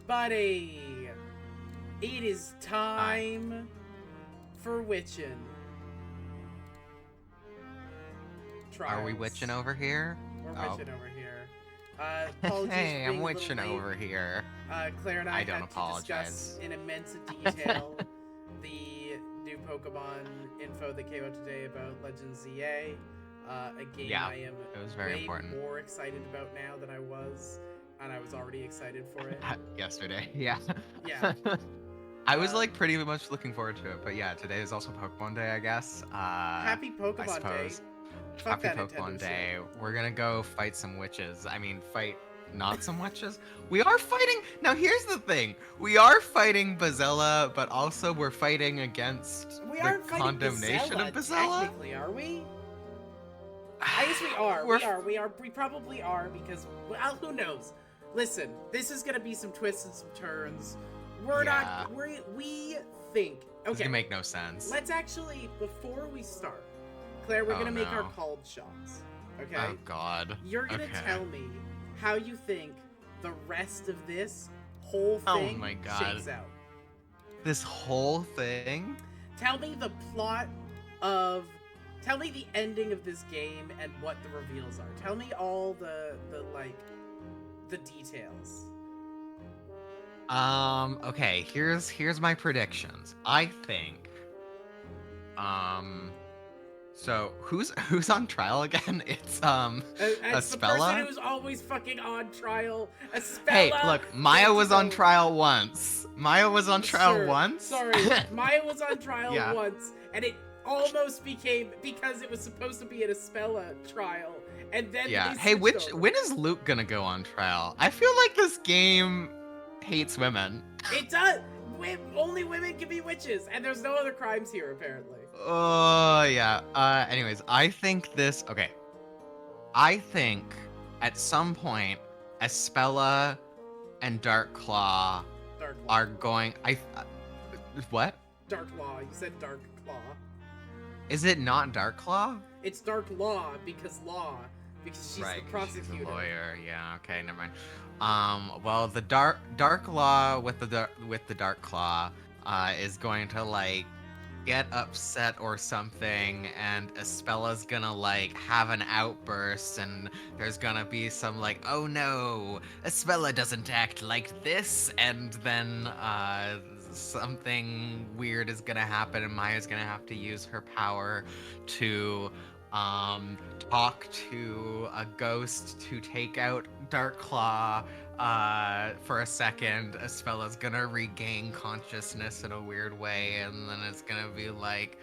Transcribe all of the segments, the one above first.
buddy. It is time for witching. Trials. Are we witching over here? We're witching over here. Apologies Hey, for I'm being a little witching late. over here. Claire and I don't had to discuss apologize. in immense detail the new Pokemon info that came out today about Legends ZA. A game Yeah, I am it was very way important. more excited about now than I was, and I was already excited for it. Yesterday, yeah. Yeah. I was like pretty much looking forward to it, but yeah, today is also Pokemon Day, I guess. Happy Pokemon I suppose. Day. Fuck Happy that Pokemon Nintendo Day. shit. We're gonna go fight some witches. I mean, fight not some witches. We are fighting. Now, here's the thing. We are fighting Bazella, but also we're fighting against We the aren't fighting condemnation Bazella, of Bazella. technically, are we? I guess we are. We probably are because, well, who knows? Listen, this is gonna be some twists and some turns. We're Yeah. not. We think. This Okay. can make no sense. Let's actually, before we start, Claire, we're Oh, gonna make our no. called shots. Okay. Oh God. You're gonna Okay. tell me how you think the rest of this whole Oh thing my God. shakes out. This whole thing. Tell me the plot of. Tell me the ending of this game and what the reveals are. Tell me all the details. Okay, here's my predictions. I think so who's on trial again? It's As the person Aspella? who's always fucking on trial, Aspella. Hey, look, Maya was on Tentacle. trial once. Maya was on trial Sure, once. Sorry, Maya was on trial Yeah. once, and it almost became because it was supposed to be an Aspella trial, and then Yeah. they Hey, switched over. when is Luke gonna go on trial? I feel like this game hates women. It does. Only women can be witches, and there's no other crimes here apparently. Oh yeah. Anyways, I think this. Okay. I think at some point, Aspella and Darkclaw Dark Law. are going. What? Dark Law. You said Dark Claw. Is it not Darkclaw? It's Dark Law because she's Right, the 'cause prosecutor. she's a lawyer. Yeah. Okay. Never mind. Well, the Dark Law with the Darkclaw, is going to like get upset or something, and Aspella's gonna like have an outburst, and there's gonna be some like, oh no, Aspella doesn't act like this, and then something weird is gonna happen, and Maya's gonna have to use her power to talk to a ghost to take out Darkclaw. For a second, Aspella's gonna regain consciousness in a weird way, and then it's gonna be like,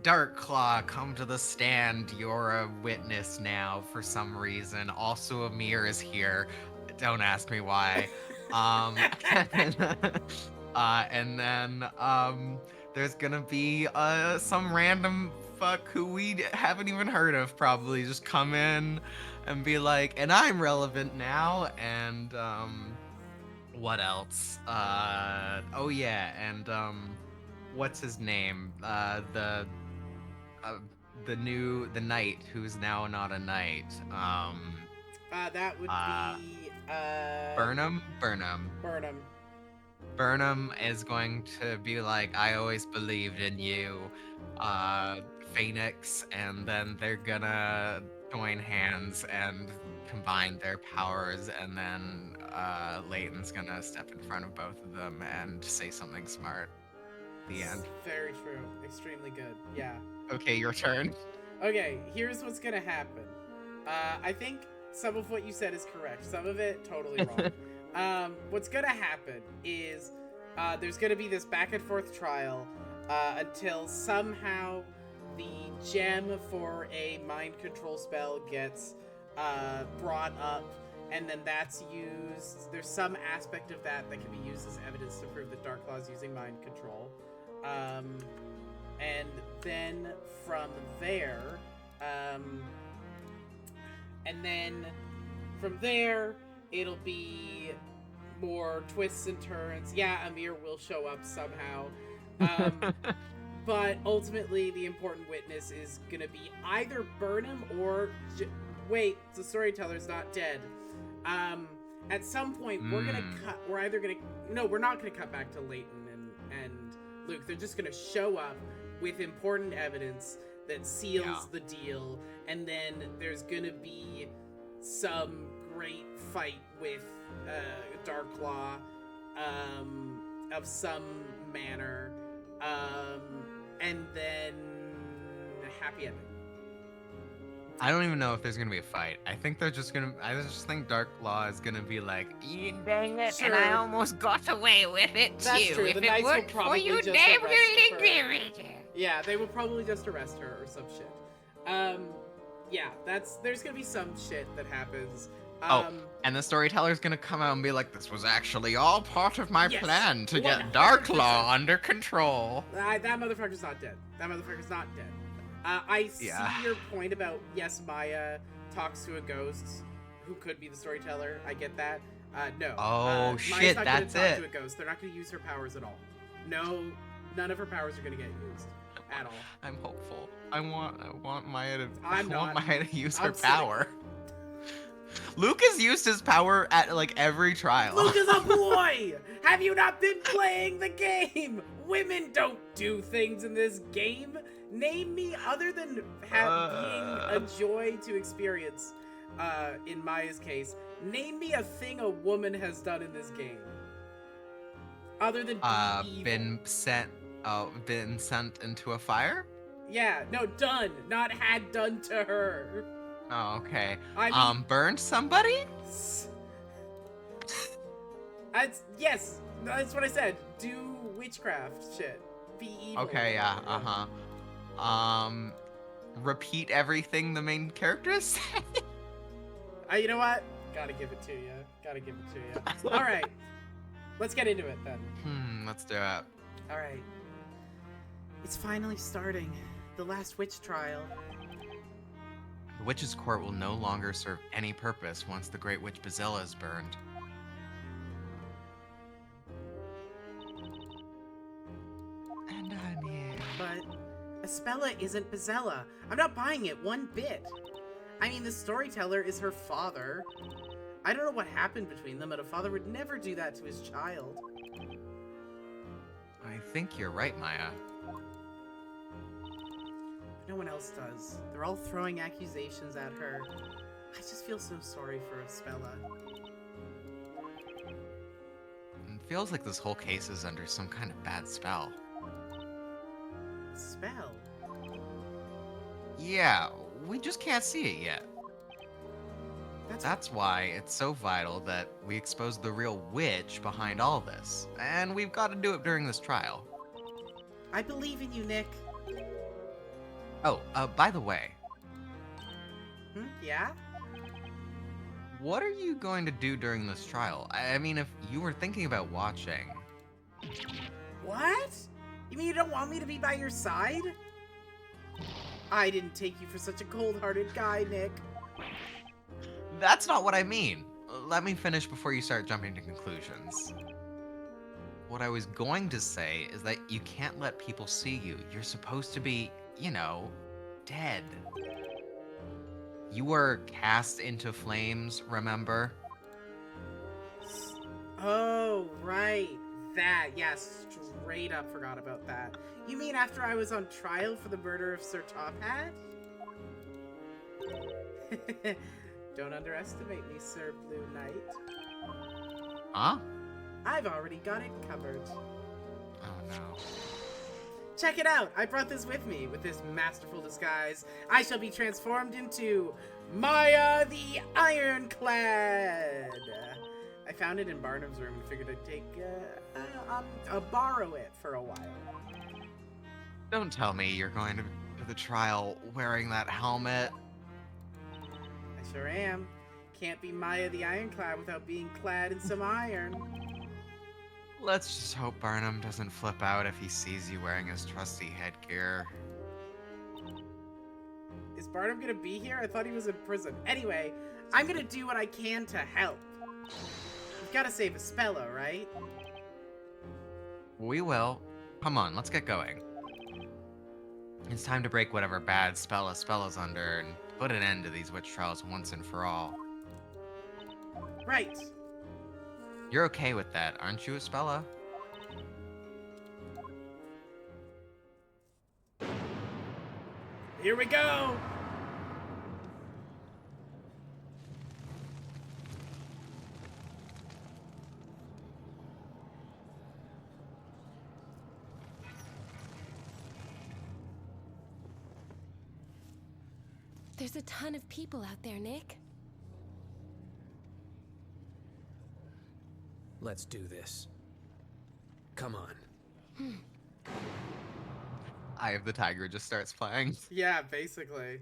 Darkclaw, come to the stand. You're a witness now for some reason. Also, Amir is here. Don't ask me why. And then there's gonna be some random fuck who we haven't even heard of probably just come in and be like, and I'm relevant now, and what else? Oh yeah, and what's his name? The knight who's now not a knight. That would be Burnham. Burnham. Is going to be like, I always believed in you, Phoenix, and then they're gonna join hands and combine their powers, and then Layton's gonna step in front of both of them and say something smart. The end. Very true. Extremely good. Yeah. Okay, your turn. Okay, here's what's gonna happen. I think some of what you said is correct. Some of it totally wrong. What's gonna happen is there's gonna be this back and forth trial until somehow the gem for a mind control spell gets brought up, and then that's used. There's some aspect of that can be used as evidence to prove that Darklaw's using mind control. And then from there, it'll be more twists and turns. Yeah, Amir will show up somehow. But ultimately, the important witness is gonna be either Burnham or... wait, the storyteller's not dead. At some point, we're not gonna cut back to Layton and Luke. They're just gonna show up with important evidence that seals the deal, and then there's gonna be some great fight with Darklaw of some manner, and then a happy ending. I don't even know if there's gonna be a fight. I think they're just gonna. I just think Darklaw is gonna be like, dang it, Sure. and I almost got away with it That's too. true. If The it Knights will weren't for probably you, just they arrest really her. did it. Yeah, they will probably just arrest her or some shit. Yeah, there's gonna be some shit that happens. And the storyteller's gonna come out and be like, this was actually all part of my Yes, plan to get 100%. Darklaw under control. That motherfucker's not dead. That motherfucker's not dead. I see your point about, yes, Maya talks to a ghost who could be the storyteller. I get that. No. Oh, Maya's shit, not that's gonna talk it. to a ghost. They're not gonna use her powers at all. No, none of her powers are gonna get used at all. I'm hopeful. I want Maya to. I'm want not. Maya to use her I'm sitting. power. Luke has used his power at like every trial. Luke is a boy! Have you not been playing the game? Women don't do things in this game. Name me, other than being a joy to experience, in Maya's case, name me a thing a woman has done in this game. Other than be evil. Been sent into a fire? Yeah, no, done. Not had done to her. Oh, okay. I mean, burned somebody? Yes, that's what I said. Do witchcraft shit. Be evil. Okay, yeah, repeat everything the main character said? You know what? Gotta give it to you. All right, let's get into it then. Let's do it. All right. It's finally starting. The last witch trial. The Witch's Court will no longer serve any purpose once the Great Witch Bazilla is burned. And I'm here. But Espella isn't Bazella. I'm not buying it one bit. I mean, the storyteller is her father. I don't know what happened between them, but a father would never do that to his child. I think you're right, Maya. No one else does. They're all throwing accusations at her. I just feel so sorry for Espella. It feels like this whole case is under some kind of bad spell. Spell? Yeah, we just can't see it yet. That's why it's so vital that we expose the real witch behind all this. And we've got to do it during this trial. I believe in you, Nick. Oh, by the way. Yeah? What are you going to do during this trial? I mean, if you were thinking about watching... What? You mean you don't want me to be by your side? I didn't take you for such a cold-hearted guy, Nick. That's not what I mean. Let me finish before you start jumping to conclusions. What I was going to say is that you can't let people see you. You're supposed to be, you know, dead. You were cast into flames, remember? Oh, right. That, yeah, straight up forgot about that. You mean after I was on trial for the murder of Sir Top Hat? Don't underestimate me, Sir Blue Knight. Huh? I've already got it covered. Oh no. Check it out! I brought this with me. With this masterful disguise, I shall be transformed into Maya the Ironclad! I found it in Barnum's room and figured I'd borrow it for a while. Don't tell me you're going to the trial wearing that helmet. I sure am. Can't be Maya the Ironclad without being clad in some iron. Let's just hope Barnum doesn't flip out if he sees you wearing his trusty headgear. Is Barnum gonna be here? I thought he was in prison. Anyway, I'm gonna do what I can to help. We've gotta save Espella, right? We will. Come on, let's get going. It's time to break whatever bad spell Espella's under and put an end to these witch trials once and for all. Right. You're okay with that, aren't you, Espella? Here we go! There's a ton of people out there, Nick. Let's do this. Come on. Eye of the Tiger just starts playing. Yeah, basically.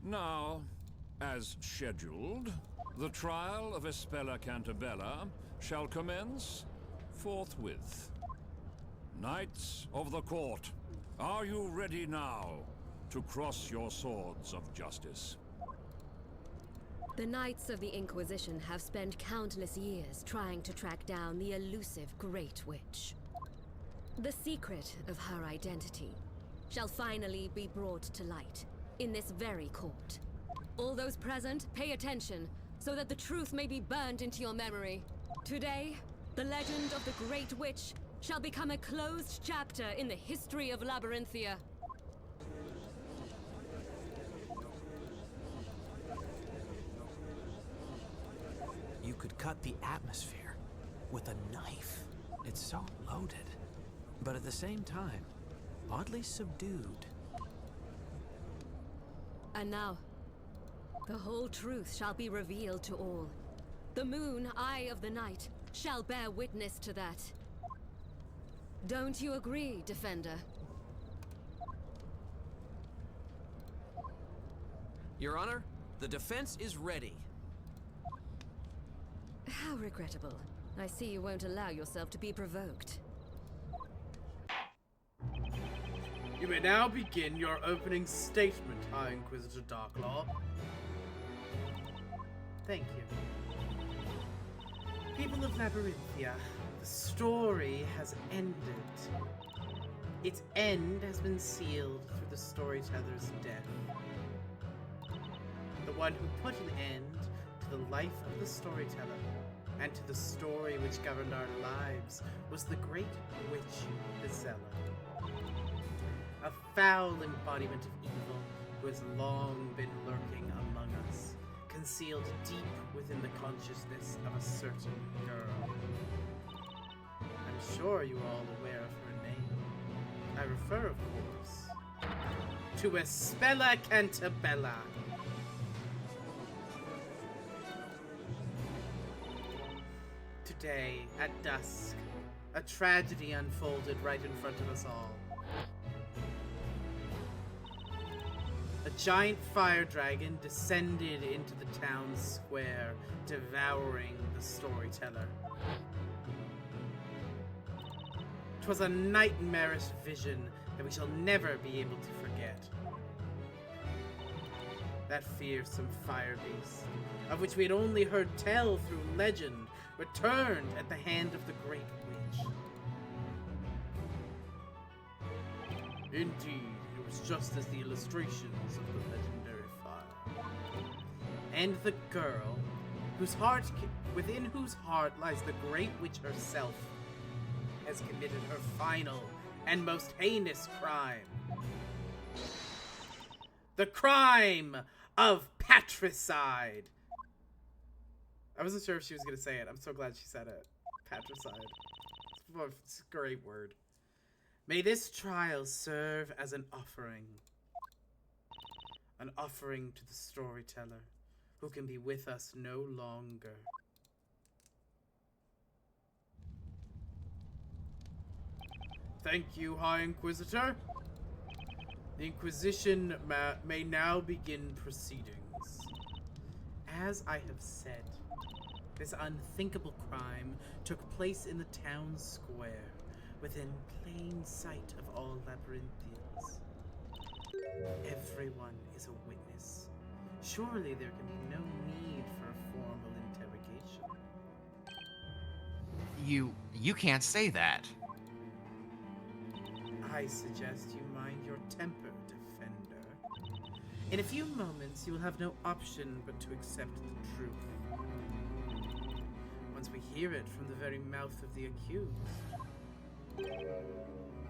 Now, as scheduled, the trial of Espella Cantabella shall commence forthwith. Knights of the court, are you ready now to cross your swords of justice? The Knights of the Inquisition have spent countless years trying to track down the elusive Great Witch. The secret of her identity shall finally be brought to light in this very court. All those present, pay attention so that the truth may be burned into your memory. Today, the legend of the Great Witch shall become a closed chapter in the history of Labyrinthia. You could cut the atmosphere with a knife. It's so loaded, but at the same time, oddly subdued. And now, the whole truth shall be revealed to all. The moon, eye of the night, shall bear witness to that. Don't you agree, Defender? Your Honor, the defense is ready. How regrettable. I see you won't allow yourself to be provoked. You may now begin your opening statement, High Inquisitor Darklaw. Thank you. People of Labyrinthia, the story has ended. Its end has been sealed through the storyteller's death. The one who put an end to the life of the storyteller and to the story which governed our lives was the great witch Vizela. A foul embodiment of evil who has long been lurking among us, concealed deep within the consciousness of a certain girl. I'm sure you are all aware of her name. I refer, of course, to Espella Cantabella. Today, at dusk, a tragedy unfolded right in front of us all. A giant fire dragon descended into the town square, devouring the storyteller. 'Twas a nightmarish vision that we shall never be able to forget. That fearsome fire beast, of which we had only heard tell through legend, returned at the hand of the Great Witch. Indeed, it was just as the illustrations of the legendary fire. And the girl, within whose heart lies the Great Witch herself, has committed her final and most heinous crime. The crime of patricide. I wasn't sure if she was going to say it. I'm so glad she said it. Patricide. It's a great word. May this trial serve as an offering. An offering to the storyteller, who can be with us no longer. Thank you, High Inquisitor. The Inquisition may now begin proceedings. As I have said, this unthinkable crime took place in the town square, within plain sight of all Labyrinthians. Everyone is a witness. Surely there can be no need for a formal interrogation. You can't say that. I suggest you mind your temper, Defender. In a few moments, you will have no option but to accept the truth. Once we hear it from the very mouth of the accused.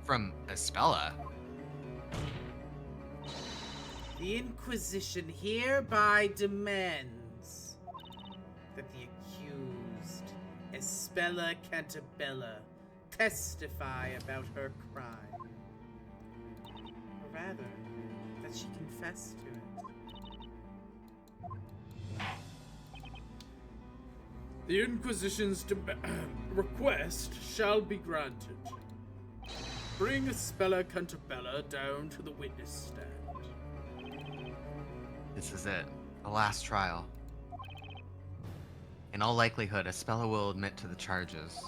From Espella. The Inquisition hereby demands that the accused, Espella Cantabella, testify about her crime. Or rather, that she confess to it. The Inquisition's request shall be granted. Bring Espella Cantabella down to the witness stand. This is it. The last trial. In all likelihood, Espella will admit to the charges.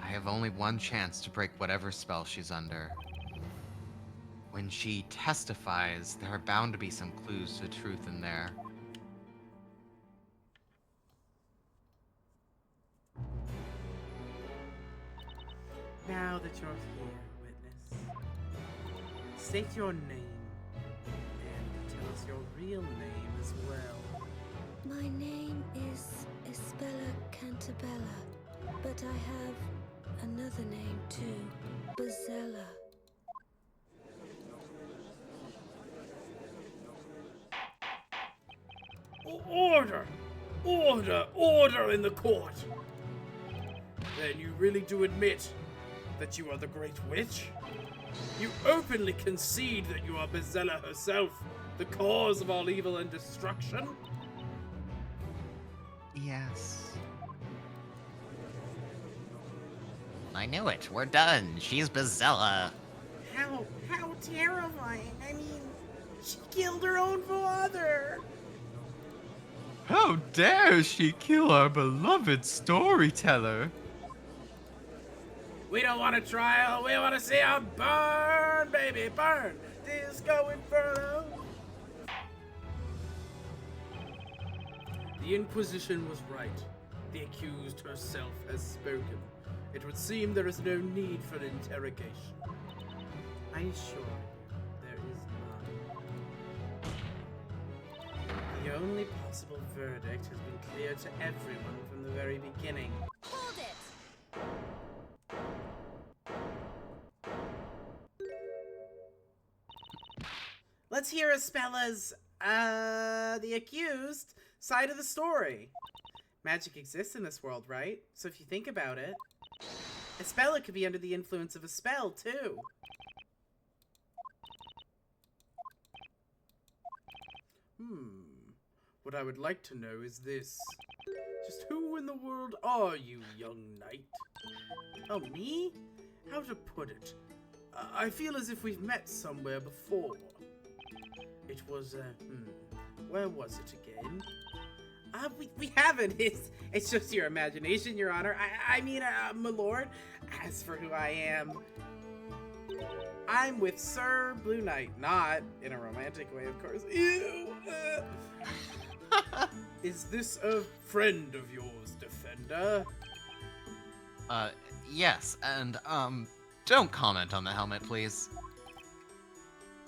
I have only one chance to break whatever spell she's under. When she testifies, there are bound to be some clues to truth in there. Now that you're here, witness, state your name and tell us your real name as well. My name is Espella Cantabella, but I have another name too, Bazella. Order! Order! Order in the court! Then you really do admit that you are the Great Witch? You openly concede that you are Bazella herself, the cause of all evil and destruction? Yes. I knew it. We're done. She's Bazella. How terrifying. I mean, she killed her own father. How dare she kill our beloved storyteller? We don't want a trial. We want to see her burn, baby, burn. Disco Inferno. The Inquisition was right. The accused herself has spoken. It would seem there is no need for an interrogation. I assure you, there is none. The only possible verdict has been clear to everyone from the very beginning. Hold it! Let's hear Espella's, the accused side of the story. Magic exists in this world, right? So if you think about it, Espella could be under the influence of a spell, too. What I would like to know is this. Just who in the world are you, young knight? Oh, me? How to put it? I feel as if we've met somewhere before. It was, where was it again? We haven't. It's just your imagination, Your Honor. I mean, my lord. As for who I am, I'm with Sir Blue Knight. Not in a romantic way, of course. Ew. Is this a friend of yours, Defender? Yes, and, don't comment on the helmet, please.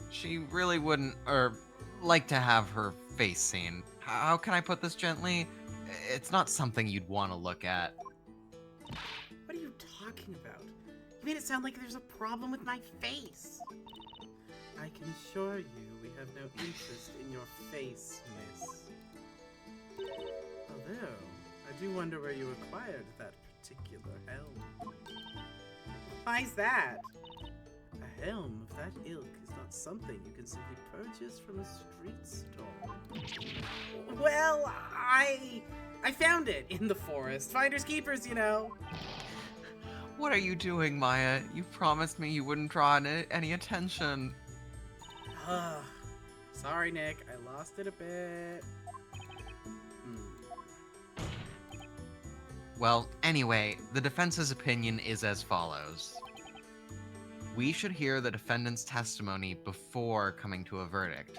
She really wouldn't, like to have her face seen. How can I put this gently? It's not something you'd want to look at. What are you talking about? You made it sound like there's a problem with my face. I can assure you we have no interest in your face, miss. Although, I do wonder where you acquired that particular helm. Why's that? A helm of that ilk is not something you can simply purchase from a street stall. Well, I found it in the forest. Finders keepers, you know. What are you doing, Maya? You promised me you wouldn't draw any attention. Sorry, Nick. I lost it a bit. Well, anyway, the defense's opinion is as follows. We should hear the defendant's testimony before coming to a verdict.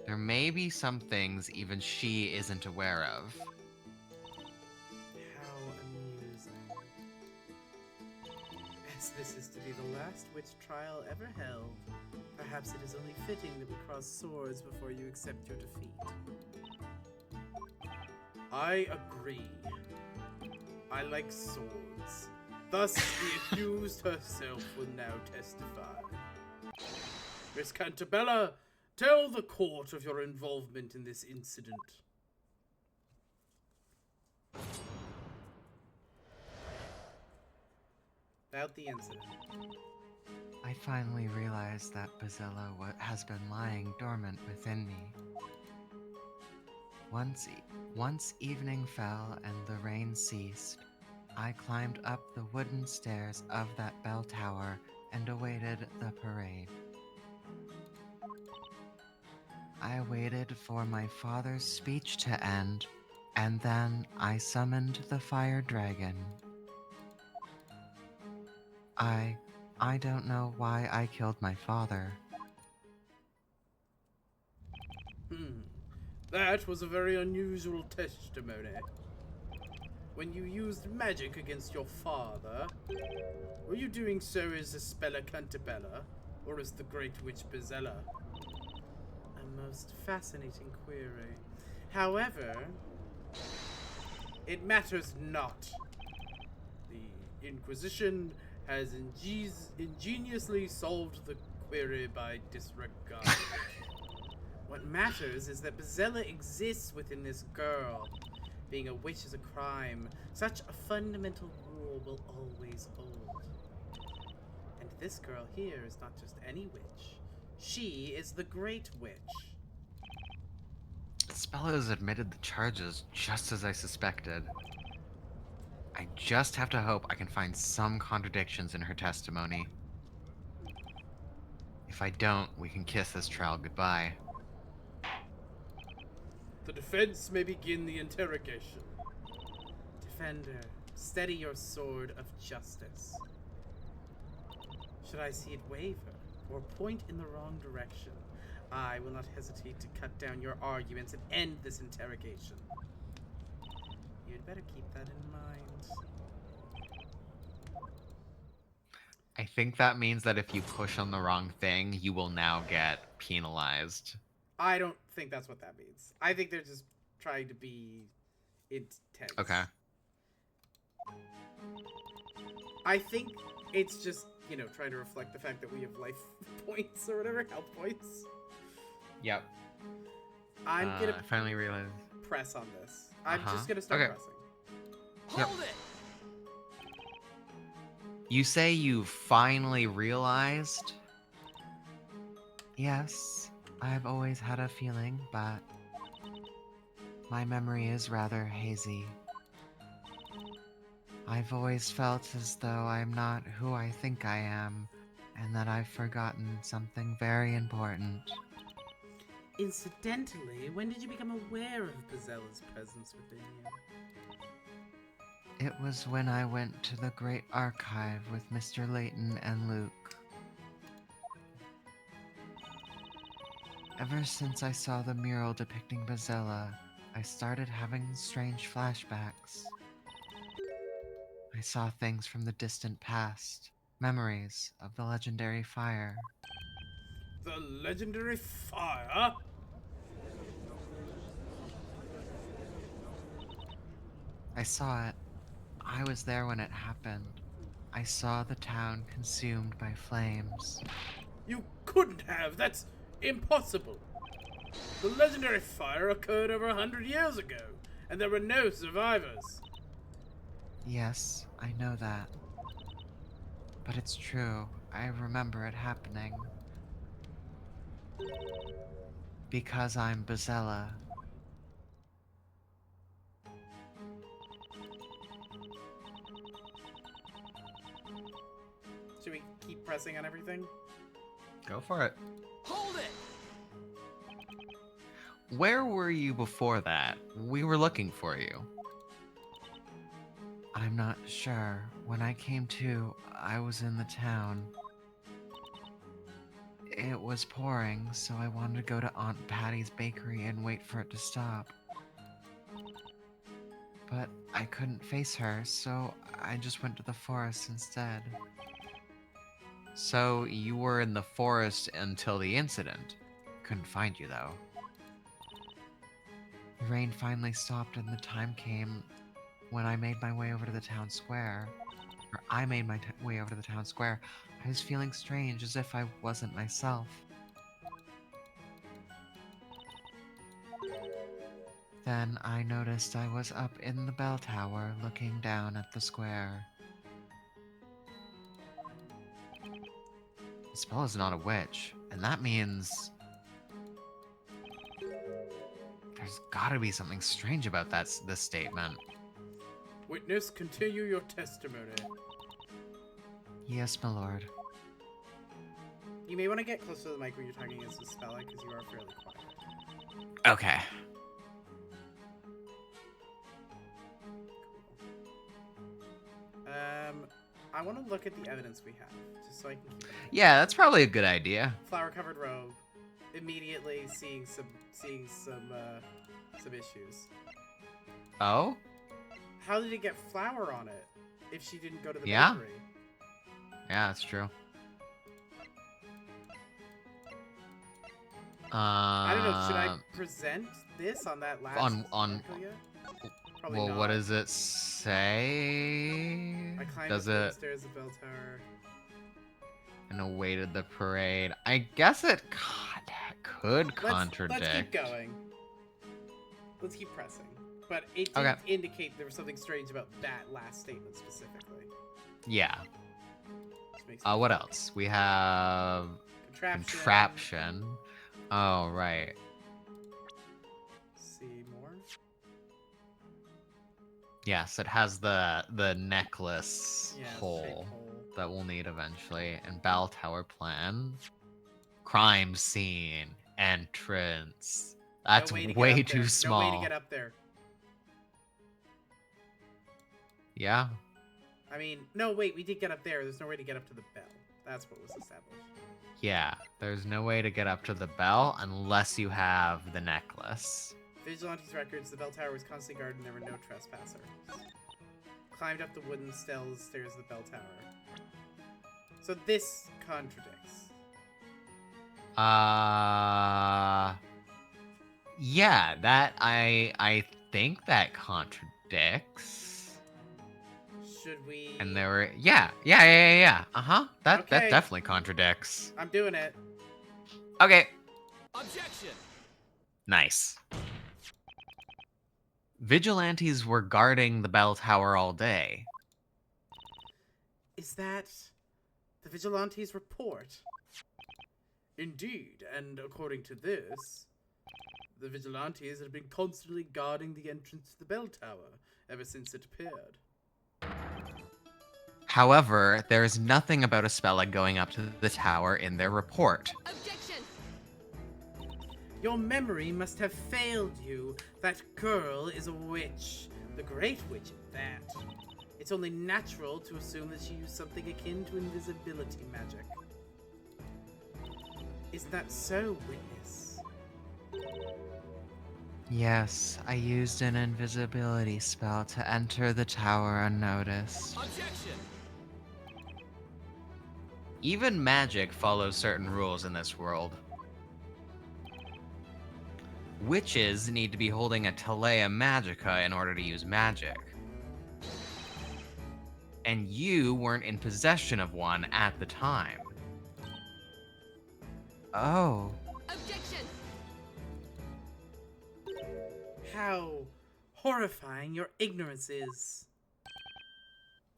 There may be some things even she isn't aware of. How amusing. this is to be the last witch trial ever held, perhaps it is only fitting that we cross swords before you accept your defeat. I agree. I like swords. Thus, the accused herself will now testify. Miss Cantabella, tell the court of your involvement in this incident. About the incident. I finally realized that Bazilla has been lying dormant within me. Once evening fell and the rain ceased, I climbed up the wooden stairs of that bell tower and awaited the parade. I waited for my father's speech to end, and then I summoned the fire dragon. I don't know why I killed my father. That was a very unusual testimony. When you used magic against your father, were you doing so as Espella Cantabella, or as the Great Witch Bazella? A most fascinating query. However, it matters not. The Inquisition has ingeniously solved the query by disregard. What matters is that Bazella exists within this girl. Being a witch is a crime. Such a fundamental rule will always hold. And this girl here is not just any witch. She is the Great Witch. Spella has admitted the charges just as I suspected. I just have to hope I can find some contradictions in her testimony. If I don't, we can kiss this trial goodbye. The defense may begin the interrogation. Defender, steady your sword of justice. Should I see it waver, or point in the wrong direction, I will not hesitate to cut down your arguments and end this interrogation. You'd better keep that in mind. I think that means that if you push on the wrong thing, you will now get penalized. I don't think that's what that means. I think they're just trying to be intense. Okay. I think it's just, trying to reflect the fact that we have life points or whatever, health points. Yep. I'm gonna I finally realized. press on this. I'm just gonna start Okay. pressing. Hold it! You say you finally realized? Yes, I've always had a feeling, but my memory is rather hazy. I've always felt as though I'm not who I think I am, and that I've forgotten something very important. Incidentally, when did you become aware of Bazella's presence within you? It was when I went to the Great Archive with Mr. Layton and Luke. Ever since I saw the mural depicting Bazella, I started having strange flashbacks. I saw things from the distant past, memories of the legendary fire. The legendary fire? I saw it. I was there when it happened. I saw the town consumed by flames. You couldn't have. That's impossible. The legendary fire occurred over 100 years ago, and there were no survivors. Yes, I know that. But it's true. I remember it happening. Because I'm Bazella. Should we keep pressing on everything? Go for it. Hold it! Where were you before that? We were looking for you. I'm not sure. When I came to, I was in the town. It was pouring, so I wanted to go to Aunt Patty's bakery and wait for it to stop. But I couldn't face her, so I just went to the forest instead. So you were in the forest until the incident. Couldn't find you, though. The rain finally stopped and the time came when I made my way over to the town square. Or I made my way over to the town square. I was feeling strange, as if I wasn't myself. Then I noticed I was up in the bell tower looking down at the square. Isabella not a witch, and that means there's gotta be something strange about this statement. Witness, continue your testimony. Yes, my lord. You may want to get closer to the mic when you're talking against the spell, because you are fairly quiet. Okay. I want to look at the evidence we have, just so I can keep it. Yeah, that's probably a good idea. Flower-covered robe. Immediately seeing some issues. Oh? How did it get flour on it if she didn't go to the Yeah. bakery? Yeah, that's true. I don't know. Should I present this on that last on article yet? Probably well, not. what does it say? I climbed Does up the it stairs of bell tower. and awaited the parade? I guess it could contradict. Let's keep going. Let's keep pressing. But it did Okay. indicate there was something strange about that last statement specifically. Yeah. Which makes me What think. else? We have contraption. Oh, right. See more? Yes, it has the necklace Yeah, hole shaped hole. that we'll need eventually. And bell tower plan. Crime scene. Entrance. That's No way to get way up there. too small. No way to get up there. Yeah. I mean, no, wait, we did get up there. There's no way to get up to the bell. That's what was established. Yeah. There's no way to get up to the bell unless you have the necklace. Vigilante's records, the bell tower was constantly guarded and there were no trespassers. Climbed up the wooden stairs of the bell tower. So this contradicts. Yeah, that I think that contradicts. Should we... And there were yeah. Uh-huh. That Okay. definitely contradicts. I'm doing it. Okay. Objection! Nice. Vigilantes were guarding the bell tower all day. Is that the Vigilante's report? Indeed, and according to this, the Vigilantes have been constantly guarding the entrance to the bell tower ever since it appeared. However, there is nothing about Espella going up to the tower in their report. Objection! Your memory must have failed you. That girl is a witch. The Great Witch at that. It's only natural to assume that she used something akin to invisibility magic. Is that so, witness? Yes, I used an invisibility spell to enter the tower unnoticed. Objection! Even magic follows certain rules in this world. Witches need to be holding a Telea Magica in order to use magic. And you weren't in possession of one at the time. Oh. Objection! How horrifying your ignorance is.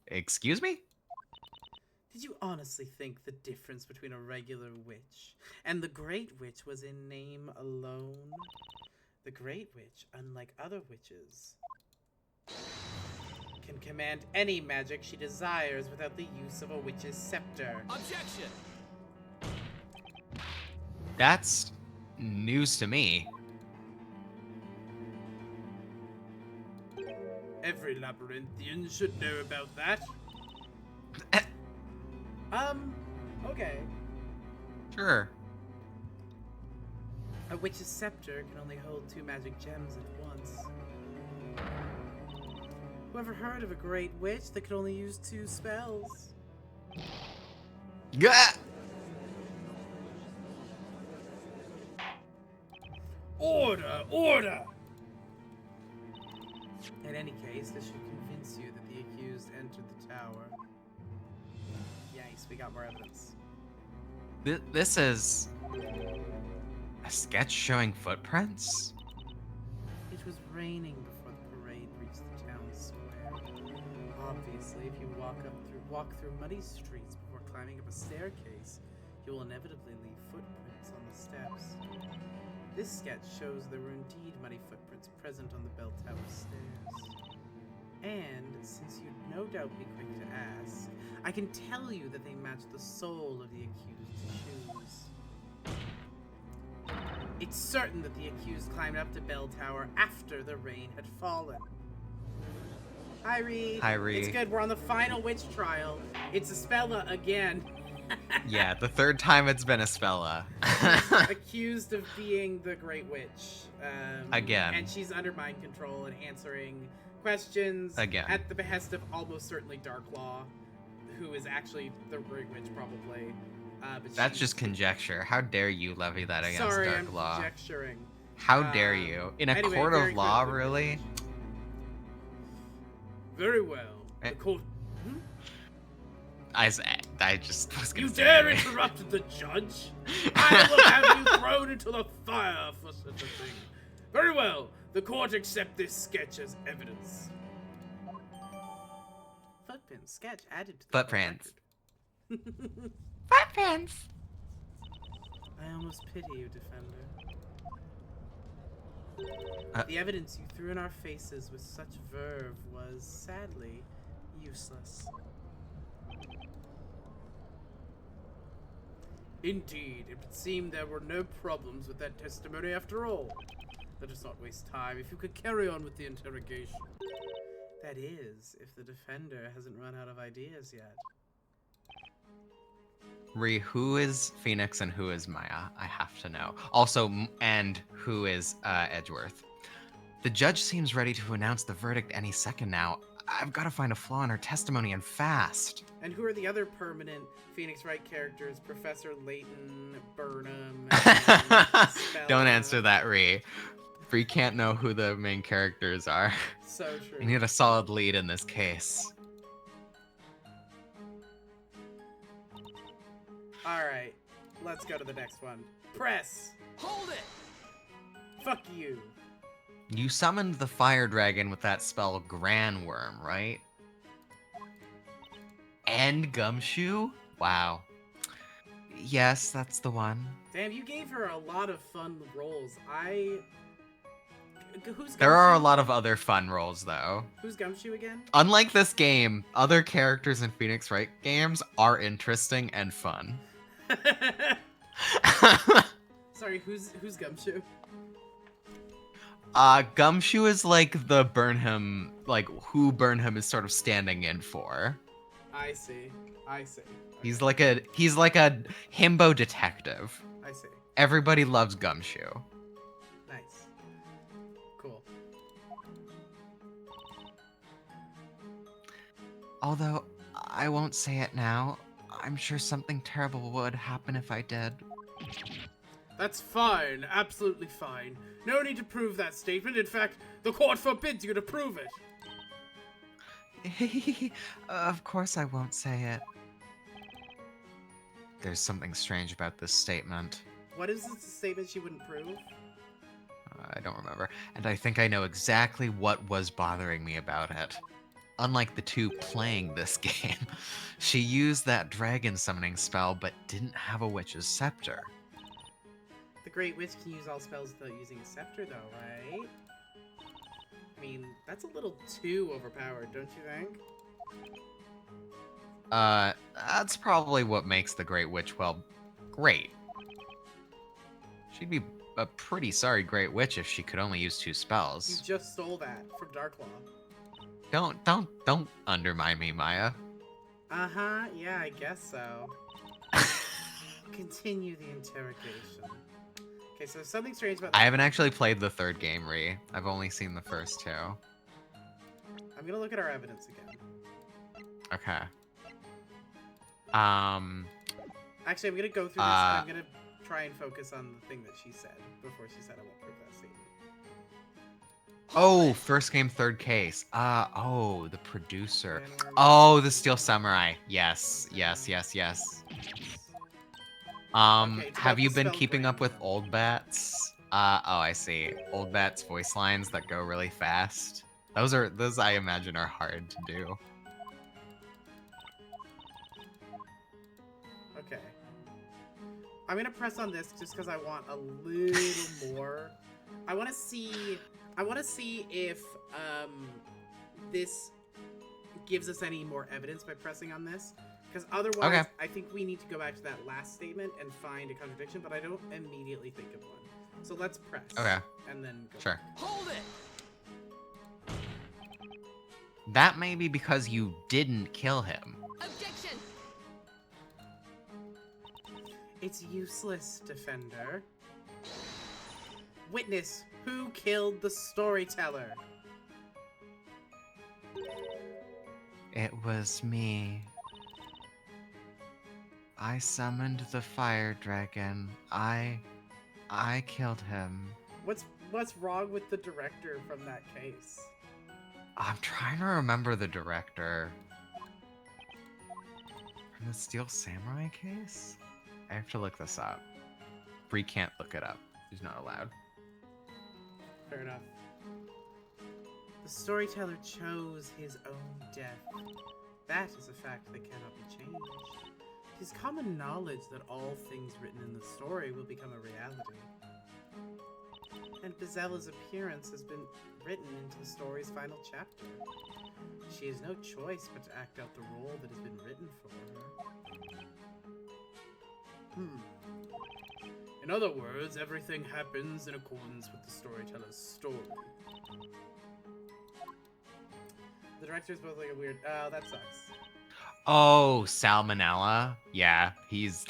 Excuse me? Did you honestly think the difference between a regular witch and the Great Witch was in name alone? The Great Witch, unlike other witches, can command any magic she desires without the use of a witch's scepter. Objection! That's news to me. Every labyrinthian should know about that. Okay. Sure. A witch's scepter can only hold 2 magic gems at once. Whoever heard of a great witch that could only use 2 spells? Gah! Order! Order! In any case, this should convince you that the accused entered the tower. Yikes, we got more evidence. This is a sketch showing footprints? It was raining before the parade reached the town square. Obviously, if you walk through muddy streets before climbing up a staircase, you will inevitably leave footprints on the steps. This sketch shows there were indeed muddy footprints present on the bell tower stairs. And, since you'd no doubt be quick to ask, I can tell you that they match the sole of the accused's shoes. It's certain that the accused climbed up to bell tower after the rain had fallen. Hi, Reed. Hi, Reed. It's good. We're on the final witch trial. It's Espella again. Yeah, the third time it's been Espella. Accused of being the Great Witch. Again. And she's under mind control and answering questions Again. at the behest of almost certainly Darklaw, who is actually the Great Witch, probably. But That's just conjecture. How dare you levy that against sorry, Dark I'm Law? conjecturing. How dare you? In a Anyway, court very of law, quickly. really? Very well. The court. I just was gonna You say dare anyway. interrupt the judge? I will have you thrown into the fire for such a thing. Very well. The court accept this sketch as evidence. Footprint sketch added to the Footprints. record. Footprints! I almost pity you, Defender. The evidence you threw in our faces with such verve was, sadly, useless. Indeed, it would seem there were no problems with that testimony after all. Let us not waste time. If you could carry on with the interrogation. That is, if the defender hasn't run out of ideas yet. Ree, who is Phoenix and who is Maya? I have to know. Also, and who is Edgeworth? The judge seems ready to announce the verdict any second now. I've got to find a flaw in her testimony and fast. And who are the other permanent Phoenix Wright characters? Professor Layton, Burnham, and Don't Spella? answer that, Ree. Ree can't know who the main characters are. So true. We need a solid lead in this case. Alright, let's go to the next one. Press! Hold it! Fuck you. You summoned the fire dragon with that spell Gran Worm, right? And Gumshoe? Wow. Yes, that's the one. Damn, you gave her a lot of fun roles. Who's There are a Gumshoe? lot of other fun roles, though. Who's Gumshoe again? Unlike this game, other characters in Phoenix Wright games are interesting and fun. Sorry, who's Gumshoe? Gumshoe is like the Burnham, like who Burnham is sort of standing in for. I see. He's like a himbo detective. I see. Everybody loves Gumshoe. Nice. Cool. Although I won't say it now. I'm sure something terrible would happen if I did. That's fine. Absolutely fine. No need to prove that statement. In fact, the court forbids you to prove it. Of course I won't say it. There's something strange about this statement. What is this statement she wouldn't prove? I don't remember. And I think I know exactly what was bothering me about it. Unlike the two playing this game, she used that dragon summoning spell but didn't have a witch's scepter. The Great Witch can use all spells without using a scepter, though, right? I mean, that's a little too overpowered, don't you think? That's probably what makes the Great Witch, well, great. She'd be a pretty sorry Great Witch if she could only use 2 You spells. just stole that from Darklaw. Don't undermine me, Maya. Uh-huh, yeah, I guess so. Continue the interrogation. Okay, so something strange about I haven't actually played the 3rd game, Ree. I've only seen the first 2. I'm gonna look at our evidence again. Okay. Actually, I'm gonna go through this, and I'm gonna try and focus on the thing that she said before she said I won't prove that statement. Oh, first game, third case. Oh, the producer. Oh, the Steel Samurai. Yes, yes, yes, yes. Okay, it's Have about you the been spell keeping up with granting. Old Bat's? Oh, I see. Old Bat's voice lines that go really fast. Those I imagine are hard to do. Okay. I'm gonna press on this just because I want a little more. I want to see if this gives us any more evidence by pressing on this. Because otherwise, Okay. I think we need to go back to that last statement and find a contradiction. But I don't immediately think of one. So let's press. Okay. And then go. Sure. Hold it! That may be because you didn't kill him. Objection! It's useless, defender. Witness, who killed the storyteller? It was me. I summoned the fire dragon. I killed him. What's wrong with the director from that case? I'm trying to remember the director. From the Steel Samurai case? I have to look this up. Bree can't look it up. She's not allowed. Fair enough. The storyteller chose his own death. That is a fact that cannot be changed. It is common knowledge that all things written in the story will become a reality. And Bizella's appearance has been written into the story's final chapter. She has no choice but to act out the role that has been written for her. In other words, everything happens in accordance with the storyteller's story. The director's both like a weird... Oh, that sucks. Oh, Salmonella? Yeah, he's...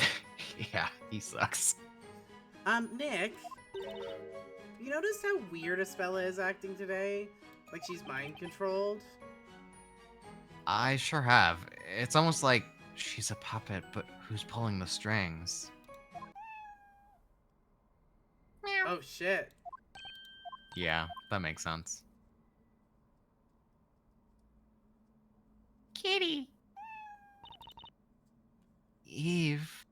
yeah, he sucks. Nick? You noticed how weird Espella is acting today? Like she's mind-controlled? I sure have. It's almost like she's a puppet, but who's pulling the strings? Oh, shit. Yeah, that makes sense. Kitty. Eve.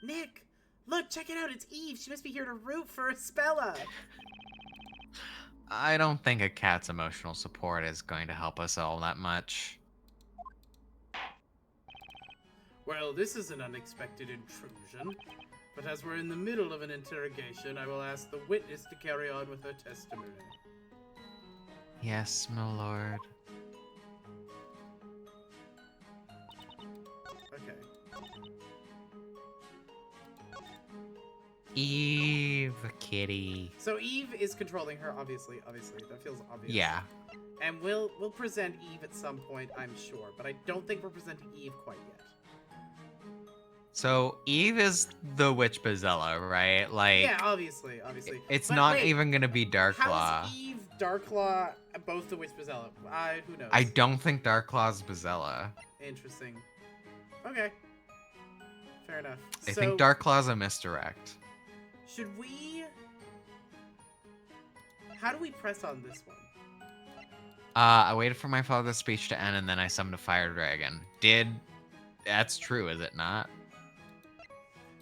Nick! Look, check it out, it's Eve! She must be here to root for Espella! I don't think a cat's emotional support is going to help us all that much. Well, this is an unexpected intrusion. But as we're in the middle of an interrogation, I will ask the witness to carry on with her testimony. Yes, my lord. Okay. Eve, kitty. So Eve is controlling her, obviously. That feels obvious. Yeah. And we'll present Eve at some point, I'm sure. But I don't think we're presenting Eve quite yet. So Eve is the witch Bizella, right? Like, Yeah, obviously. it's But not wait, even gonna be Darklaw. How is Eve, Darklaw, both the Witch Bizella? Who knows? I don't think Darklaw's Bizella. Interesting. Okay. Fair enough. I think Darklaw's a misdirect. Should we... How do we press on this one? I waited for my father's speech to end and then I summoned a fire dragon. That's true, is it not?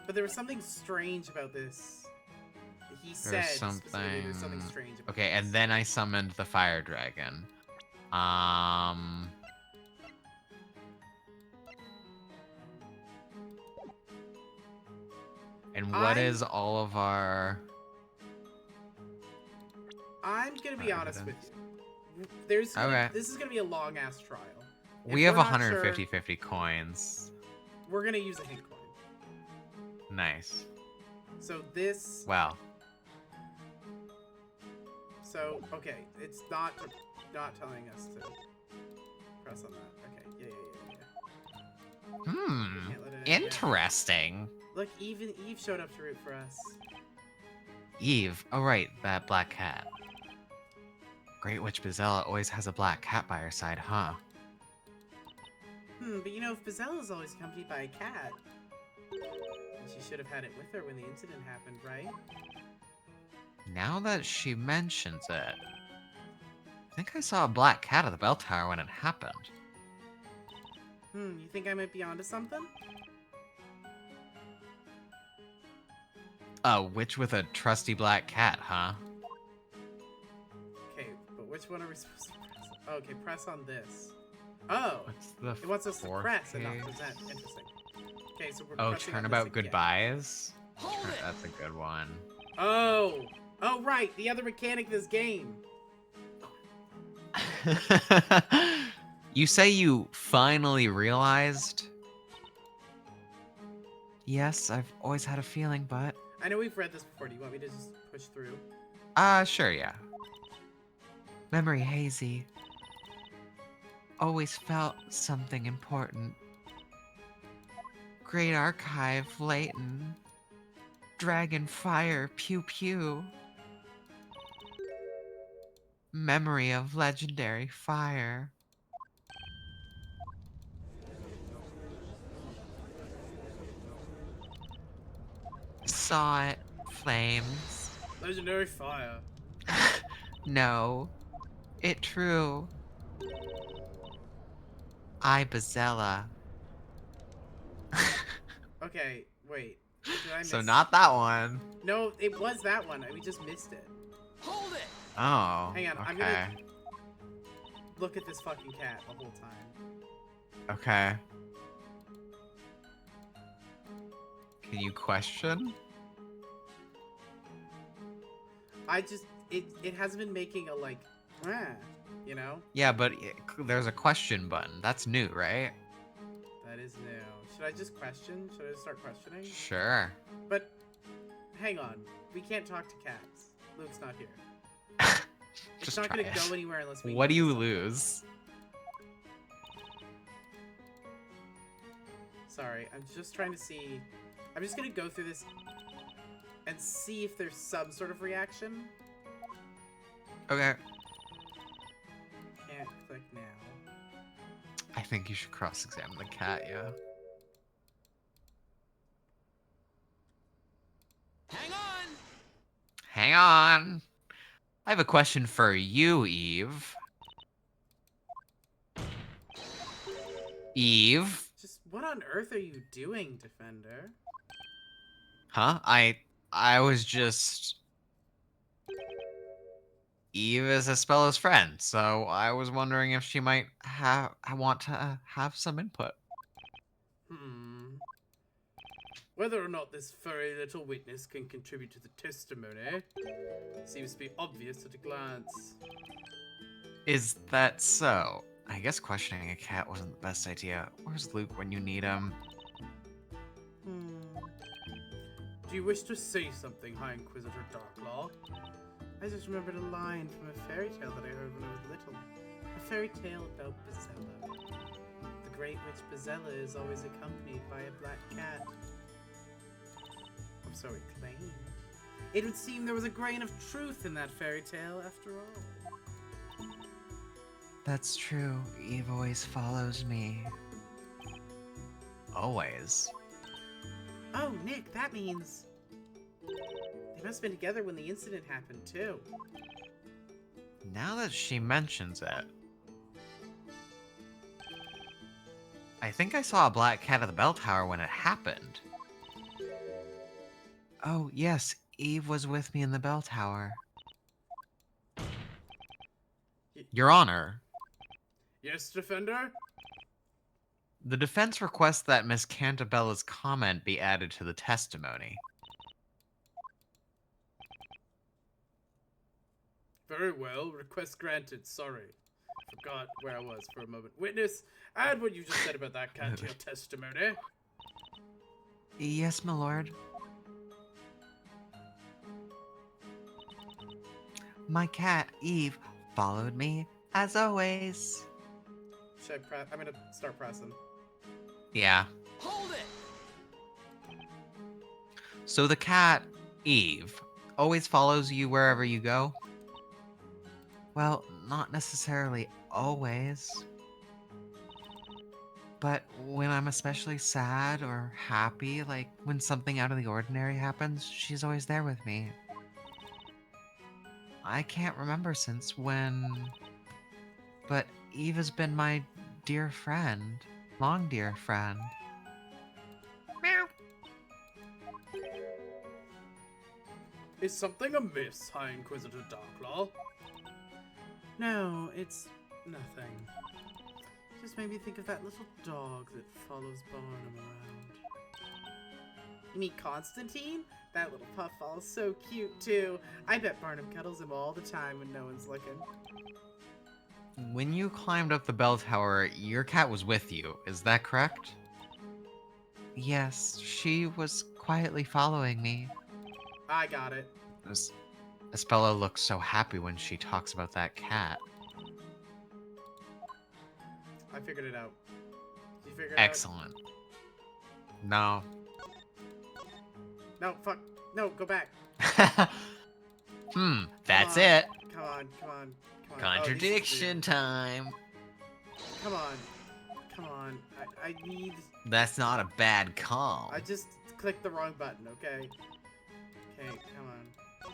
But there was something strange about this. He said specifically there's something strange about Okay, this. and then I summoned the fire dragon. And what is all of our... I'm gonna be honest with evidence? you. This is gonna be a long-ass trial. If We have we're not 150 coins. We're gonna use a hint coin. Nice. So this... Well. So, okay, it's not telling us to press on that. Okay, yeah. Can't let it in, yeah. Interesting. Look, Eve showed up to root for us. Eve. Oh, right, that black cat. Great Witch Bizella always has a black cat by her side, huh? But you know, if Bizella's always accompanied by a cat, should have had it with her when the incident happened, right? Now that she mentions it, I think I saw a black cat at the bell tower when it happened. You think I might be onto something? A witch with a trusty black cat, huh? Okay, but which one are we supposed to press? Oh, okay, press on this. Oh! What's the It wants us to fourth press and not case? present. Interesting. Okay, so we're Oh, pressing on this turnabout again. goodbyes? That's a good one. Oh! Oh, right! The other mechanic of this game! You say you finally realized? Yes, I've always had a feeling, but... I know we've read this before. Do you want me to just push through? Sure, yeah. Memory hazy. Always felt something important. Great Archive, Layton. Dragon Fire, Pew Pew. Memory of legendary fire. Saw it. Flames. Legendary fire. No. It true. I Bazella. Okay, wait. Did I miss... So not that one. No, it was that one. We just missed it. Hold it! Oh. Hang on, okay. I'm gonna look at this fucking cat the whole time. Okay. Can you question? It hasn't been making a, like, you know? Yeah, but there's a question button. That's new, right? That is new. Should I just question? Should I just start questioning? Sure. But, hang on. We can't talk to cats. Luke's not here. It's Just not try gonna it. go anywhere unless we... What do you something. lose? Sorry, I'm just trying to see... I'm just gonna go through this and see if there's some sort of reaction. Okay. Can't click now. I think you should cross-examine the cat, yeah. Hang on! Hang on. I have a question for you, Eve. Eve? Just what on earth are you doing, Defender? Huh? I was just... Eve is Espella's friend, so I was wondering if she might want to have some input. Whether or not this furry little witness can contribute to the testimony seems to be obvious at a glance. Is that so? I guess questioning a cat wasn't the best idea. Where's Luke when you need him? Do you wish to say something, High Inquisitor Darklaw? I just remembered a line from a fairy tale that I heard when I was little. A fairy tale about Bazella. The great witch Bazella is always accompanied by a black cat. Or so it claimed. It would seem there was a grain of truth in that fairy tale after all. That's true. Eve always follows me. Always. Oh, Nick, that means... They must have been together when the incident happened, too. Now that she mentions it... I think I saw a black cat at the bell tower when it happened. Oh, yes, Eve was with me in the bell tower. Your Honor. Yes, Defender? The defense requests that Miss Cantabella's comment be added to the testimony. Very well. Request granted. Sorry. Forgot where I was for a moment. Witness, add what you just said about that cat to your testimony. Yes, my lord. My cat, Eve, followed me, as always. Should I press? I'm gonna start pressing. Yeah. Hold it! So the cat, Eve, always follows you wherever you go? Well, not necessarily always. But when I'm especially sad or happy, like when something out of the ordinary happens, she's always there with me. I can't remember since when, but Eva's been my dear friend. Long dear friend. Meow. Is something amiss, High Inquisitor Darklaw? No, it's nothing. Just made me think of that little dog that follows Barnum around. You mean Constantine? That little puffball's so cute, too. I bet Barnum cuddles him all the time when no one's looking. When you climbed up the bell tower, your cat was with you, is that correct? Yes, she was quietly following me. I got it. Espella looks so happy when she talks about that cat. I figured it out. Did you figure it Excellent. No. out? No, fuck. No, go back. That's Come on. it. Come on, come on, come on. Contradiction time. Come on. Come on. I need... That's not a bad call. I just clicked the wrong button, okay? Okay, come on.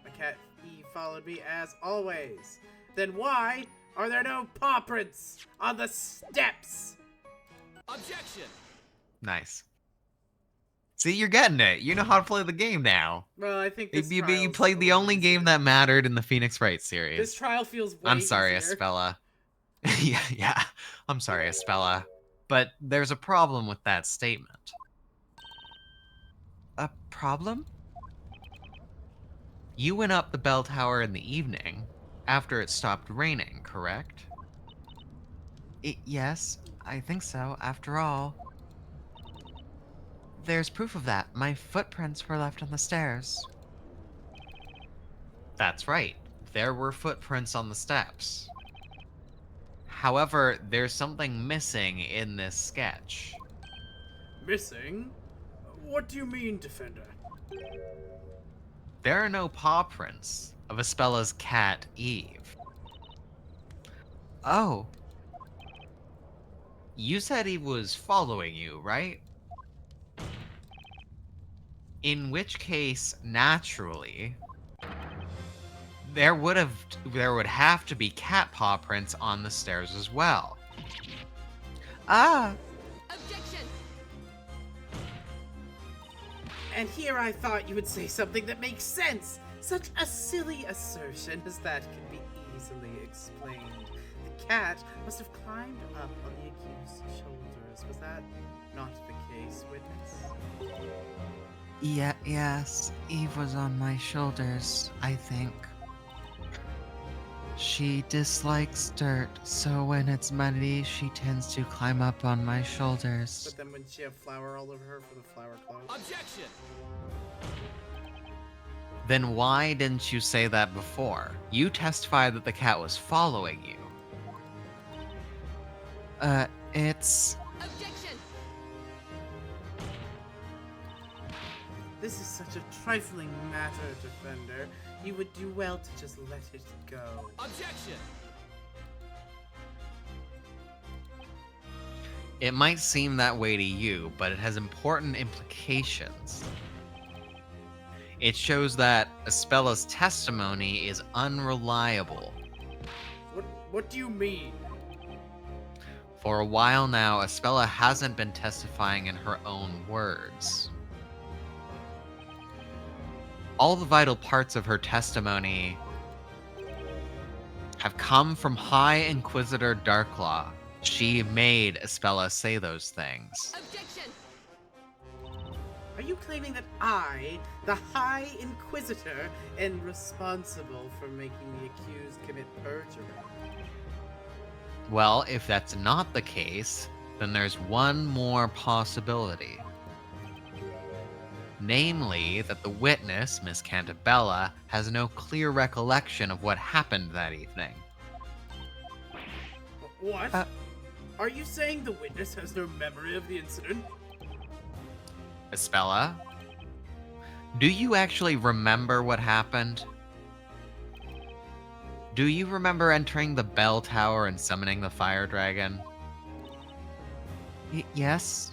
My cat Eve followed me as always. Then why are there no paw prints on the steps? Objection! Nice. See, you're getting it. You know how to play the game now. Well, I think this You trial's played a the little only easier. game that mattered in the Phoenix Wright series. This trial feels way I'm sorry, easier. Espella. yeah. I'm sorry, Espella. But there's a problem with that statement. A problem? You went up the bell tower in the evening, after it stopped raining, correct? Yes, I think so, after all. There's proof of that. My footprints were left on the stairs. That's right. There were footprints on the steps. However, there's something missing in this sketch. Missing? What do you mean, Defender? There are no paw prints of Espella's cat, Eve. Oh. You said he was following you, right? In which case, naturally, there would have to be cat paw prints on the stairs as well. Ah. Objection! And here I thought you would say something that makes sense. Such a silly assertion as that can be easily explained. The cat must have climbed up on the accused's shoulders. Was that not the case, witness? Yes, Eve was on my shoulders, I think. She dislikes dirt, so when it's muddy, she tends to climb up on my shoulders. But then wouldn't she have flour all over her for the flower clothes? Objection! Then why didn't you say that before? You testified that the cat was following you. It's... Objection! This is such a trifling matter, Defender. You would do well to just let it go. Objection! It might seem that way to you, but it has important implications. It shows that Espella's testimony is unreliable. What do you mean? For a while now, Espella hasn't been testifying in her own words. All the vital parts of her testimony have come from High Inquisitor Darklaw. She made Espella say those things. Objection! Are you claiming that I, the High Inquisitor, am responsible for making the accused commit perjury? Well, if that's not the case, then there's one more possibility. Namely, that the witness, Miss Cantabella, has no clear recollection of what happened that evening. What? Are you saying the witness has no memory of the incident? Espella, do you actually remember what happened? Do you remember entering the bell tower and summoning the fire dragon? Yes?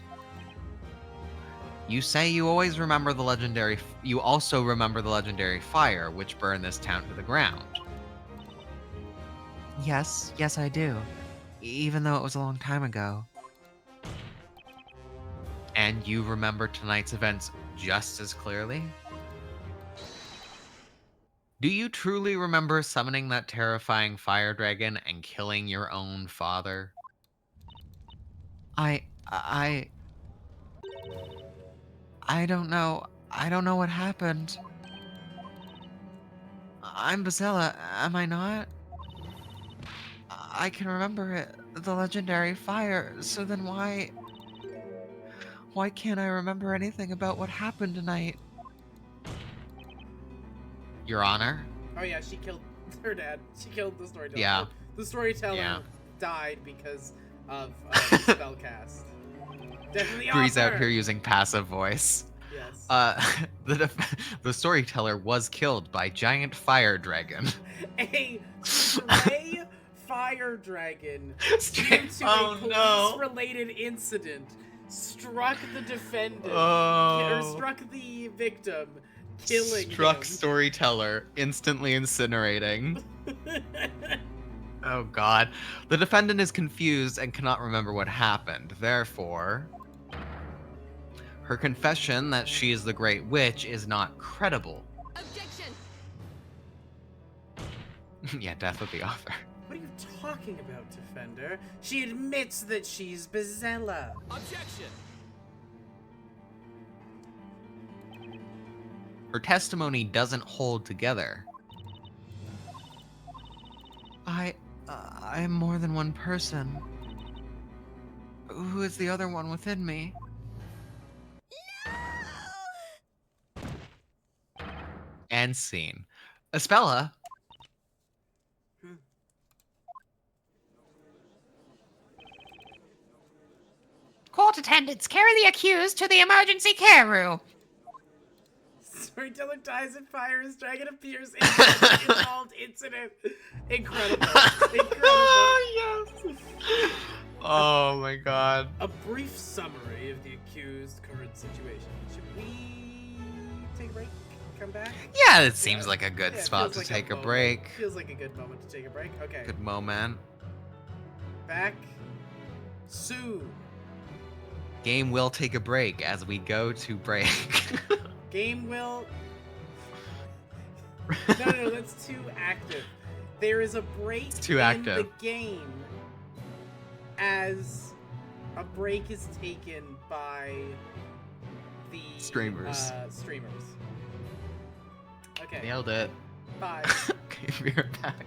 You say you always remember the legendary... You also remember the legendary fire, which burned this town to the ground. Yes, I do. Even though it was a long time ago. And you remember tonight's events just as clearly? Do you truly remember summoning that terrifying fire dragon and killing your own father? I don't know. I don't know what happened. I'm Bazella, am I not? I can remember it. The legendary fire. So then why can't I remember anything about what happened tonight? Your Honor? Oh yeah, she killed her dad. She killed the storyteller. Yeah. The storyteller Yeah. died because of spellcast. Definitely Bree's out author. here using passive voice. Yes. The storyteller was killed by giant fire dragon. A stray fire dragon due to Oh, a no. police-related incident struck the defendant Oh. or struck the victim, killing Struck him. storyteller, instantly incinerating. Oh god. The defendant is confused and cannot remember what happened. Therefore, her confession that she is the Great Witch is not credible. Objection! Yeah, death of the author. What are you talking about, Defender? She admits that she's Bazella. Objection! Her testimony doesn't hold together. I am more than one person. Who is the other one within me? End scene. Espella. Court attendants, carry the accused to the emergency care room. Storyteller dies in fire as dragon appears in the involved incident. Incredible. Incredible. Yes. Oh my god. A brief summary of the accused current situation. Should we take a break? Come back? Yeah, it seems like a good Yeah, it spot feels to like take a moment. break. Feels like a good moment to take a break. Okay. Good moment. Back soon. Game will take a break as we go to break. Game will. No, that's too active. There is a break too in active. the game as a break is taken by the Streamers. Streamers. Okay. Nailed it. Bye. Okay, we're back.